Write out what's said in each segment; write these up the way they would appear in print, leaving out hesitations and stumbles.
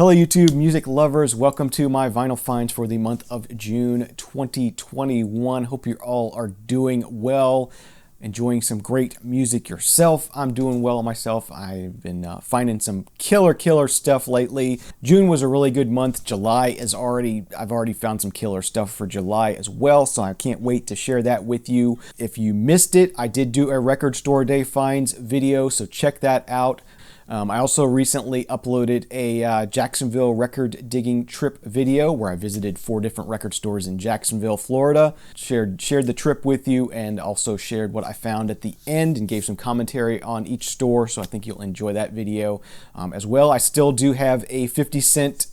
Hello YouTube music lovers, welcome to my vinyl finds for the month of June 2021. Hope you all are doing well, enjoying some great music yourself. I'm doing well myself. I've been finding some killer stuff lately. June was a really good month. July is I've already found some killer stuff for July as well, so I can't wait to share that with you. If you missed it, I did do a record store day finds video, so check that out. I also recently uploaded a Jacksonville record digging trip video where I visited 4 different record stores in Jacksonville, Florida. Shared the trip with you and also shared what I found at the end and gave some commentary on each store, so I think you'll enjoy that video as well. I still do have a 50-cent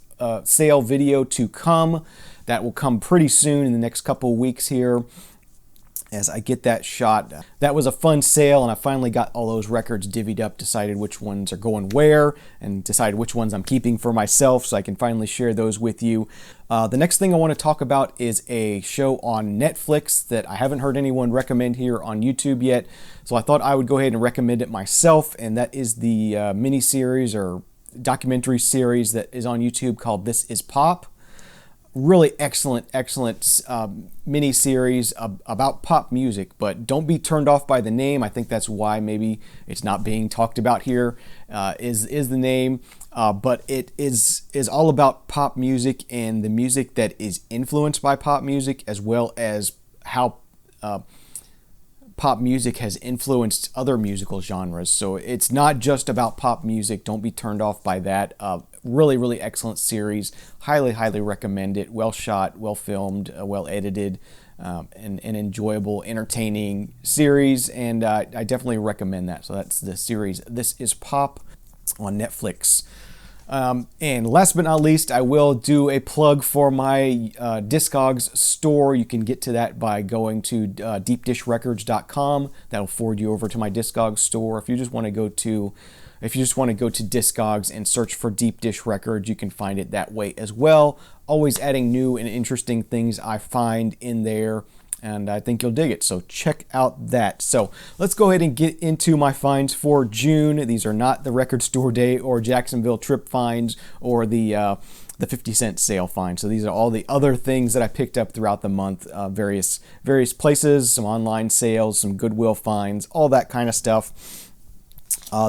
sale video to come. That will come pretty soon in the next couple of weeks here as I get that shot. That was a fun sale, and I finally got all those records divvied up, decided which ones are going where, and decided which ones I'm keeping for myself so I can finally share those with you. The next thing I want to talk about is a show on Netflix that I haven't heard anyone recommend here on YouTube yet, so I thought I would go ahead and recommend it myself, and that is the mini-series or documentary series that is on YouTube called This Is Pop. Really excellent mini-series about pop music, but don't be turned off by the name. I think that's why maybe it's not being talked about here, is the name. But it is all about pop music and the music that is influenced by pop music, as well as how pop music has influenced other musical genres. So it's not just about pop music. Don't be turned off by that. Really excellent series. Highly recommend it. Well shot, well filmed, well edited, and enjoyable, entertaining series. And I definitely recommend that. So that's the series This Is Pop on Netflix. And last but not least, I will do a plug for my Discogs store. You can get to that by going to deepdishrecords.com. That'll forward you over to my Discogs store. If you just want to go to Discogs and search for Deep Dish Records, you can find it that way as well. Always adding new and interesting things I find in there, and I think you'll dig it. So check out that. So let's go ahead and get into my finds for June. These are not the record store day or Jacksonville trip finds or the 50-cent sale finds. So these are all the other things that I picked up throughout the month, various places, some online sales, some Goodwill finds, all that kind of stuff.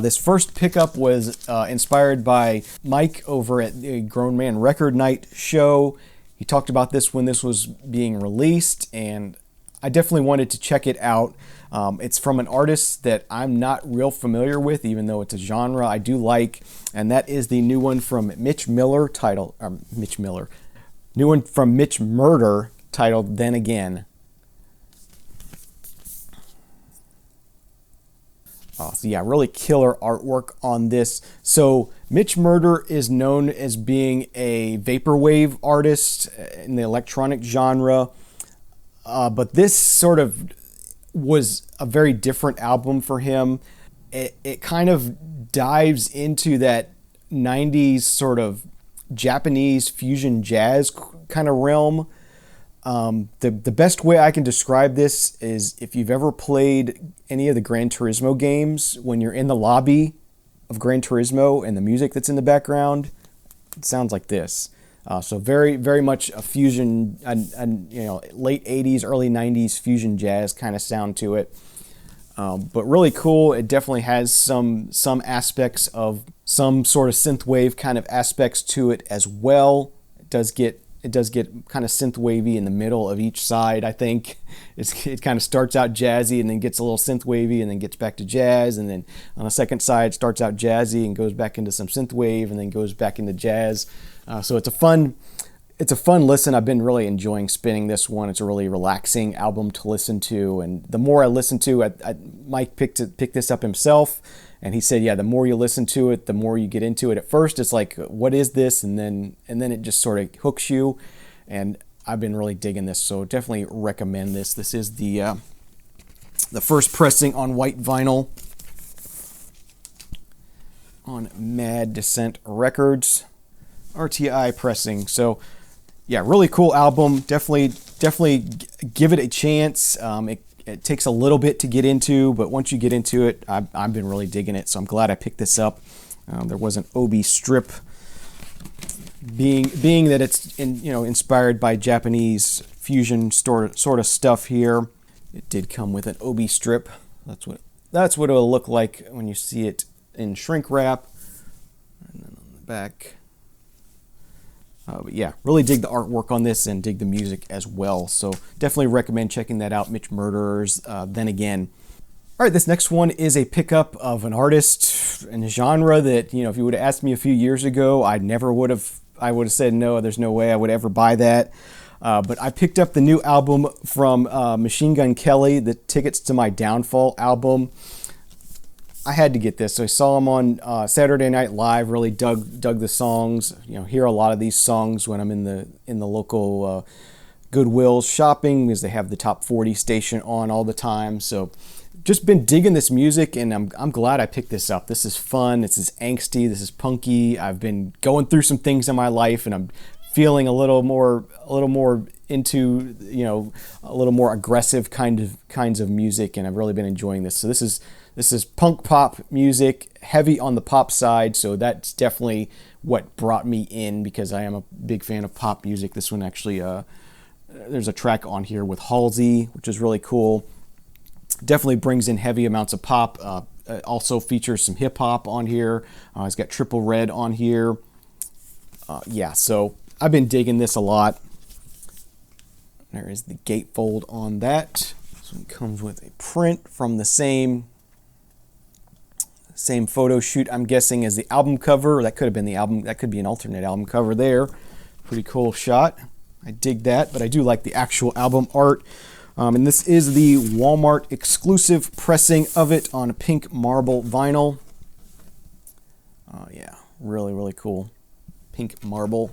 This first pickup was inspired by Mike over at the Grown Man Record Night show. He talked about this when this was being released, and I definitely wanted to check it out. It's from an artist that I'm not real familiar with, even though it's a genre I do like, and that is the new one from Mitch Murder titled Then Again. So yeah, really killer artwork on this. So Mitch Murder is known as being a vaporwave artist in the electronic genre, but this sort of was a very different album for him. It kind of dives into that 90s sort of Japanese fusion jazz kind of realm. The best way I can describe this is if you've ever played any of the Gran Turismo games, when you're in the lobby of Gran Turismo and the music that's in the background, it sounds like this. So very much a fusion, late 80s, early 90s fusion jazz kind of sound to it. But really cool. It definitely has some aspects of some sort of synthwave kind of aspects to it as well. It does get kind of synth wavy in the middle of each side. I think it kind of starts out jazzy and then gets a little synth wavy and then gets back to jazz, and then on the second side starts out jazzy and goes back into some synth wave and then goes back into jazz. So it's a fun listen. I've been really enjoying spinning this one. It's a really relaxing album to listen to, and the more I listen to it, Mike picked this up himself. And he said, yeah, the more you listen to it, the more you get into it. At first, it's like, what is this? And then it just sort of hooks you. And I've been really digging this, so definitely recommend this. This is the first pressing on white vinyl on Mad Descent Records, RTI pressing. So, yeah, really cool album. Definitely give it a chance. It takes a little bit to get into, but once you get into it, I've been really digging it, so I'm glad I picked this up. There was an OB strip being that it's inspired by Japanese fusion sort of stuff here. It did come with an obi strip. That's what it'll look like when you see it in shrink wrap. And then on the back. But yeah, really dig the artwork on this and dig the music as well. So definitely recommend checking that out, Mitch Murderers. Then again. All right, this next one is a pickup of an artist in a genre that, if you would have asked me a few years ago, I would have said no, there's no way I would ever buy that. But I picked up the new album from Machine Gun Kelly, the Tickets to My Downfall album. I had to get this. So I saw him on Saturday Night Live, really dug the songs. Hear a lot of these songs when I'm in the local Goodwill shopping, because they have the Top 40 station on all the time. So just been digging this music, and I'm glad I picked this up. This is fun. This is angsty. This is punky. I've been going through some things in my life, and I'm feeling a little more into a little more aggressive kinds of music, and I've really been enjoying this. So this is punk pop music, heavy on the pop side. So that's definitely what brought me in, because I am a big fan of pop music. This one actually, there's a track on here with Halsey, which is really cool. Definitely brings in heavy amounts of pop. Also features some hip hop on here. It's got Triple Red on here. Yeah, so I've been digging this a lot. There is the gatefold on that. This one comes with a print from the same photo shoot, I'm guessing, as the album cover. That could have been the album. That could be an alternate album cover there. Pretty cool shot. I dig that, but I do like the actual album art. And this is the Walmart exclusive pressing of it on a pink marble vinyl. Yeah, really, really cool. Pink marble.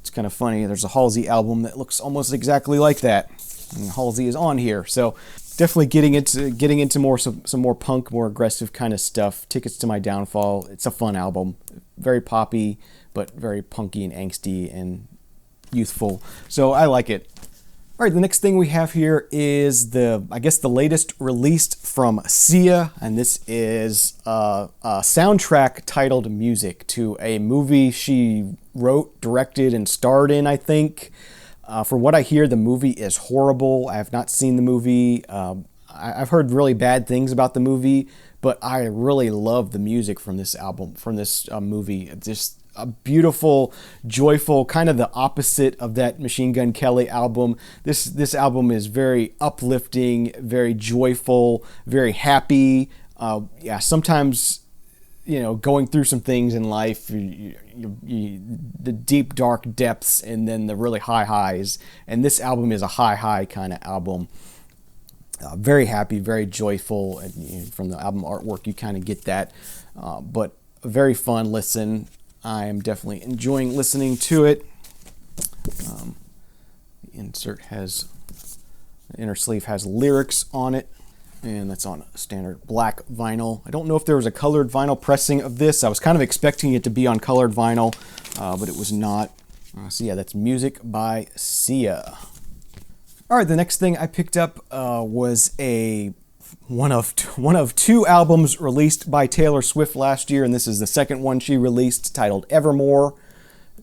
It's kind of funny. There's a Halsey album that looks almost exactly like that. And Halsey is on here. So definitely getting into some more punk, more aggressive kind of stuff. Tickets to My Downfall. It's a fun album. Very poppy, but very punky and angsty and youthful. So I like it. All right, the next thing we have here is the latest released from Sia, and this is a soundtrack titled Music to a movie she wrote, directed, and starred in, I think. From what I hear, the movie is horrible. I have not seen the movie. I've heard really bad things about the movie, but I really love the music from this movie. Just a beautiful, joyful, kind of the opposite of that Machine Gun Kelly album. This album is very uplifting, very joyful, very happy. Yeah, sometimes, going through some things in life, the deep, dark depths and then the really high highs. And this album is a high kind of album. Very happy, very joyful. And from the album artwork, you kind of get that. But a very fun listen. I am definitely enjoying listening to it. The inner sleeve has lyrics on it, and that's on a standard black vinyl. I don't know if there was a colored vinyl pressing of this. I was kind of expecting it to be on colored vinyl, but it was not. So yeah, that's Music by Sia. All right, the next thing I picked up was one of two albums released by Taylor Swift last year, and this is the second one she released, titled Evermore.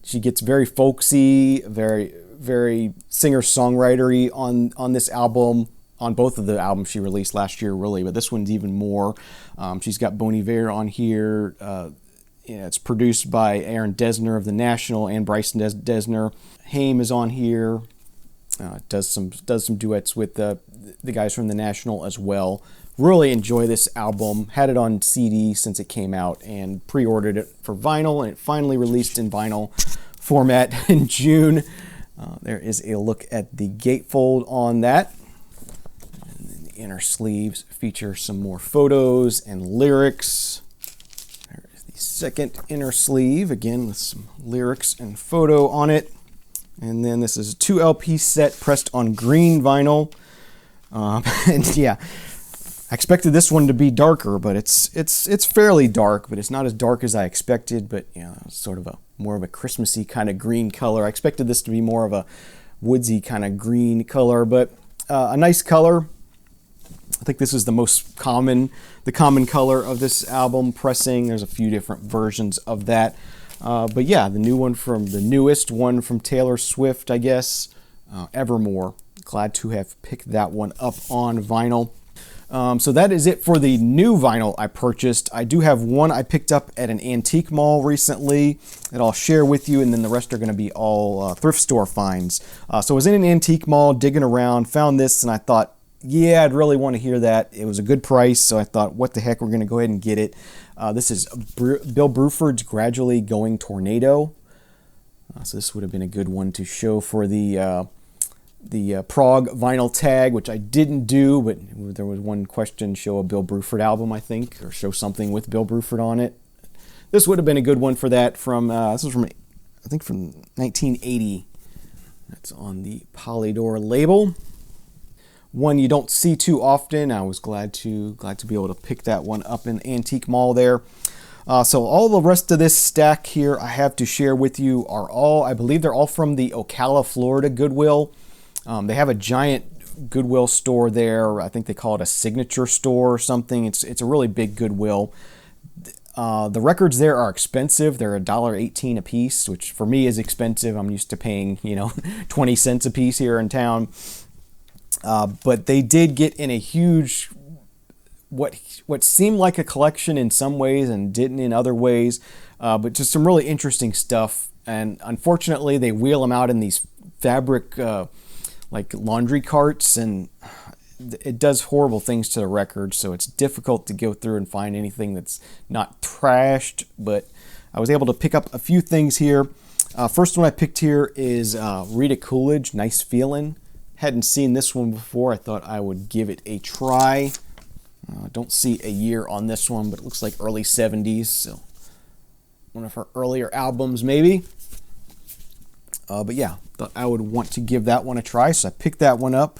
She gets very folksy, very, very singer-songwritery on this album, on both of the albums she released last year, really, but this one's even more. She's got Bon Iver on here. It's produced by Aaron Dessner of The National and Bryson Dessner. Haim is on here. Does some duets with the guys from The National as well. Really enjoy this album. Had it on CD since it came out and pre-ordered it for vinyl, and it finally released in vinyl format in June. There is a look at the gatefold on that. And then the inner sleeves feature some more photos and lyrics. There is the second inner sleeve, again with some lyrics and photo on it. And then this is a 2 LP set pressed on green vinyl. And yeah, I expected this one to be darker, but it's fairly dark, but it's not as dark as I expected. But sort of more of a Christmassy kind of green color. I expected this to be more of a woodsy kind of green color, but a nice color. I think this is the common color of this album pressing. There's a few different versions of that. But yeah, the newest one from Taylor Swift, I guess, Evermore. Glad to have picked that one up on vinyl. So that is it for the new vinyl I purchased. I do have one I picked up at an antique mall recently that I'll share with you, and then the rest are going to be all thrift store finds. So I was in an antique mall digging around, found this, and I thought, yeah, I'd really want to hear that. It was a good price, so I thought, what the heck, we're going to go ahead and get it. This is Bill Bruford's Gradually Going Tornado. So this would have been a good one to show for the Prague vinyl tag, which I didn't do, but there was one question, show a Bill Bruford album, I think, or show something with Bill Bruford on it. This would have been a good one for that. This was from, I think, from 1980. That's on the Polydor label. One you don't see too often. I was glad to be able to pick that one up in the antique mall there. So all the rest of this stack here I have to share with you are all, I believe they're all from the Ocala, Florida Goodwill. They have a giant Goodwill store there. I think they call it a signature store or something. It's a really big Goodwill. The records there are expensive. They're $1.18 a piece, which for me is expensive. I'm used to paying 20 cents a piece here in town. But they did get in a huge, what seemed like a collection in some ways and didn't in other ways, but just some really interesting stuff. And unfortunately, they wheel them out in these fabric like laundry carts, and it does horrible things to the record, so it's difficult to go through and find anything that's not trashed, but I was able to pick up a few things here. First one I picked here is Rita Coolidge, Nice Feelin'. Hadn't seen this one before. I thought I would give it a try. Don't see a year on this one, but it looks like early 70s, so one of her earlier albums maybe. But yeah, thought I would want to give that one a try, so I picked that one up.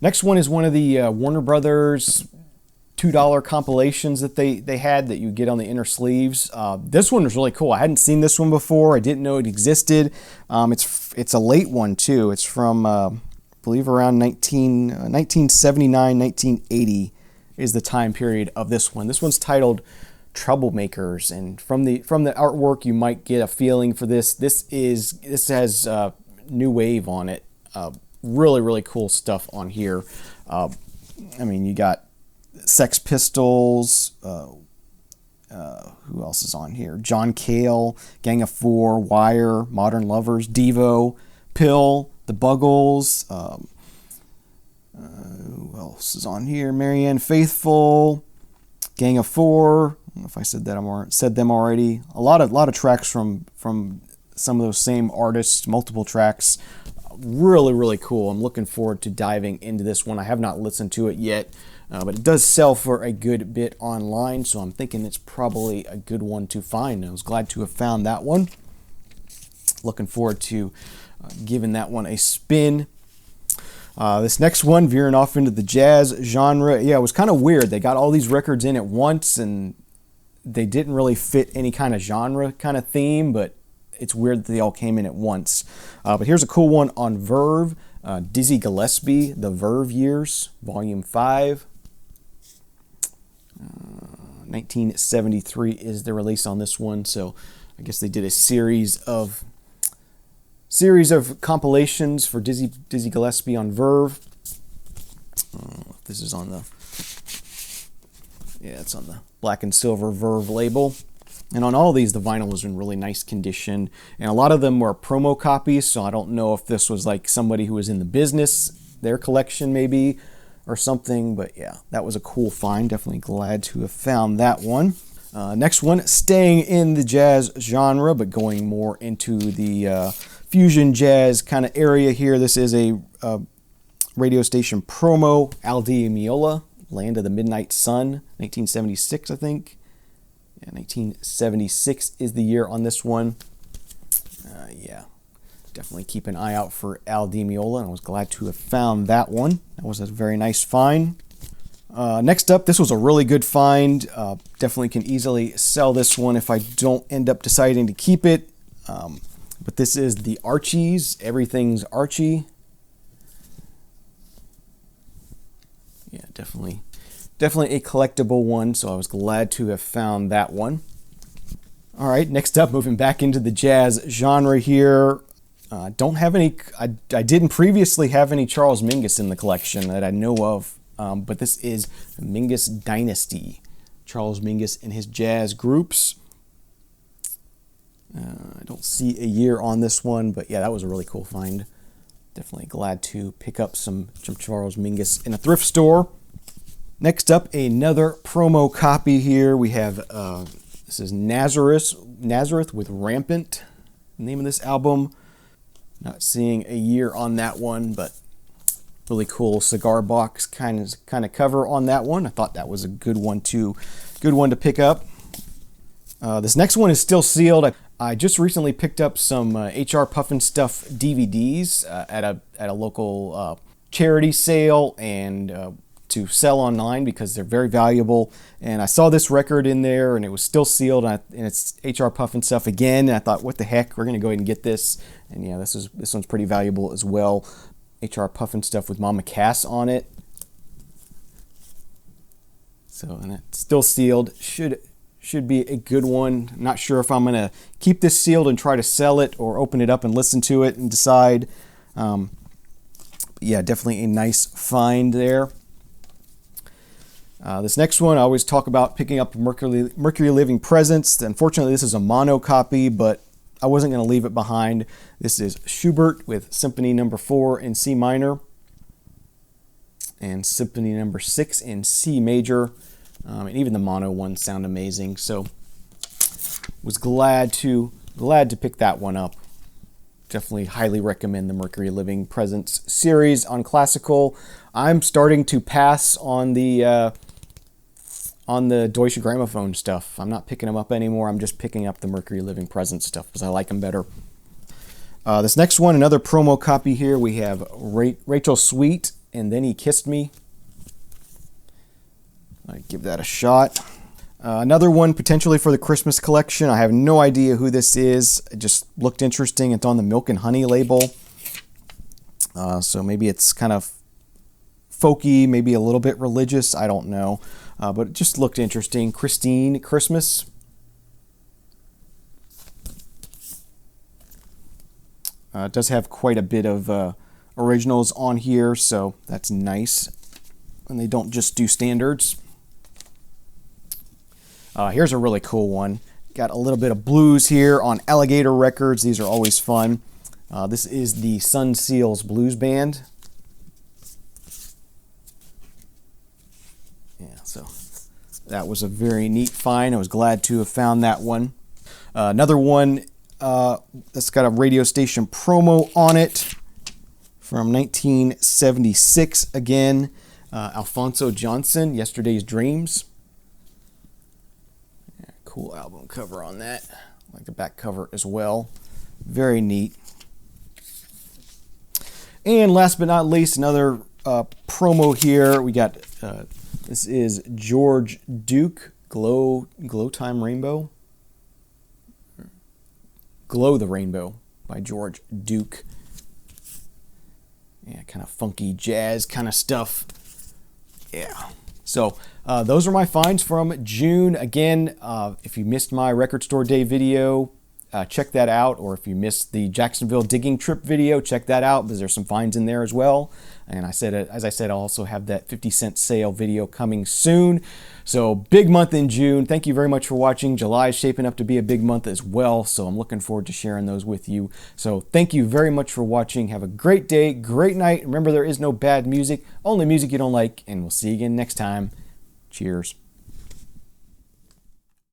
Next one is one of the Warner Brothers $2 compilations that they had that you get on the inner sleeves. This one was really cool. I hadn't seen this one before. I didn't know it existed. It's a late one too. It's from I believe around 1979, 1980 is the time period of this one. This one's titled Troublemakers, and from the artwork you might get a feeling for this. This has new wave on it. Really cool stuff on here. I mean, you got Sex Pistols. Who else is on here? John Cale, Gang of Four, Wire, Modern Lovers, Devo, Pill, The Buggles. Who else is on here? Marianne Faithfull, Gang of Four. I don't know if I said them already. A lot of tracks from some of those same artists, multiple tracks. Really cool. I'm looking forward to diving into this one. I have not listened to it yet, but it does sell for a good bit online, so I'm thinking it's probably a good one to find. I was glad to have found that one. Looking forward to giving that one a spin. This next one, veering off into the jazz genre. Yeah, it was kind of weird. They got all these records in at once, and they didn't really fit any kind of genre kind of theme, but it's weird that they all came in at once. But here's a cool one on Verve. Dizzy Gillespie, The Verve Years, Volume 5. 1973 is the release on this one, so I guess they did a series of compilations for Dizzy Gillespie on Verve. This is on it's on the black and silver Verve label. And on all these, the vinyl was in really nice condition. And a lot of them were promo copies, so I don't know if this was like somebody who was in the business, their collection maybe, or something. But yeah, that was a cool find. Definitely glad to have found that one. Next one, staying in the jazz genre, but going more into the fusion jazz kind of area here. This is a radio station promo, Al Di Meola, Land of the Midnight Sun, 1976, I think. Yeah, 1976 is the year on this one. Yeah, definitely keep an eye out for Al Di Meola, and I was glad to have found that one. That was a very nice find. Next up, this was a really good find. Definitely can easily sell this one if I don't end up deciding to keep it. But this is the Archies, Everything's Archie. Yeah, definitely a collectible one, so I was glad to have found that one. All right, next up, moving back into the jazz genre here. Don't have any, I didn't previously have any Charles Mingus in the collection that I know of, but this is Mingus Dynasty. Charles Mingus and his jazz groups. I don't see a year on this one, but yeah, that was a really cool find. Definitely glad to pick up some Charles Mingus in a thrift store. Next up, another promo copy here. We have, this is Nazareth with Rampant, the name of this album. Not seeing a year on that one, but really cool cigar box kind of cover on that one. I thought that was a good one to pick up. This next one is still sealed. I just recently picked up some HR Puffin Stuff DVDs at a local charity sale and to sell online because they're very valuable. And I saw this record in there and it was still sealed and it's HR Puffin Stuff again. And I thought, what the heck, we're going to go ahead and get this. And yeah, this one's pretty valuable as well. HR Puffin Stuff with Mama Cass on it. So, and it's still sealed. Should be a good one. Not sure if I'm going to keep this sealed and try to sell it or open it up and listen to it and decide. Yeah, definitely a nice find there. This next one, I always talk about picking up Mercury Living Presence. Unfortunately, this is a mono copy, but I wasn't going to leave it behind. This is Schubert with Symphony No. 4 in C minor and Symphony No. 6 in C major. And even the mono ones sound amazing. So was glad to pick that one up. Definitely highly recommend the Mercury Living Presence series on classical. I'm starting to pass on the Deutsche Grammophon stuff. I'm not picking them up anymore. I'm just picking up the Mercury Living Presence stuff because I like them better. This next one, another promo copy here. We have Rachel Sweet and Then He Kissed Me. I'd give that a shot. Another one potentially for the Christmas collection. I have no idea who this is. It just looked interesting. It's on the Milk and Honey label. So maybe it's kind of folky, maybe a little bit religious. I don't know. But it just looked interesting. Christine Christmas. It does have quite a bit of originals on here, so that's nice. And they don't just do standards. Here's a really cool one. Got a little bit of blues here on Alligator Records. These are always fun. This is the Sun Seals Blues Band. Yeah, so that was a very neat find. I was glad to have found that one. Another one that's got a radio station promo on it from 1976 again. Alphonso Johnson, Yesterday's Dreams. Yeah, cool album cover on that. I like the back cover as well. Very neat. And last but not least, another promo here. We got, this is George Duke, Glow Time Rainbow. Glow the Rainbow by George Duke. Yeah, kind of funky jazz kind of stuff. Yeah. So those are my finds from June. Again, if you missed my Record Store Day video, check that out. Or if you missed the Jacksonville digging trip video, check that out because there's some finds in there as well. And as I said, I'll also have that 50-cent sale video coming soon. So big month in June. Thank you very much for watching. July is shaping up to be a big month as well. So I'm looking forward to sharing those with you. So thank you very much for watching. Have a great day, great night. Remember, there is no bad music, only music you don't like. And we'll see you again next time. Cheers.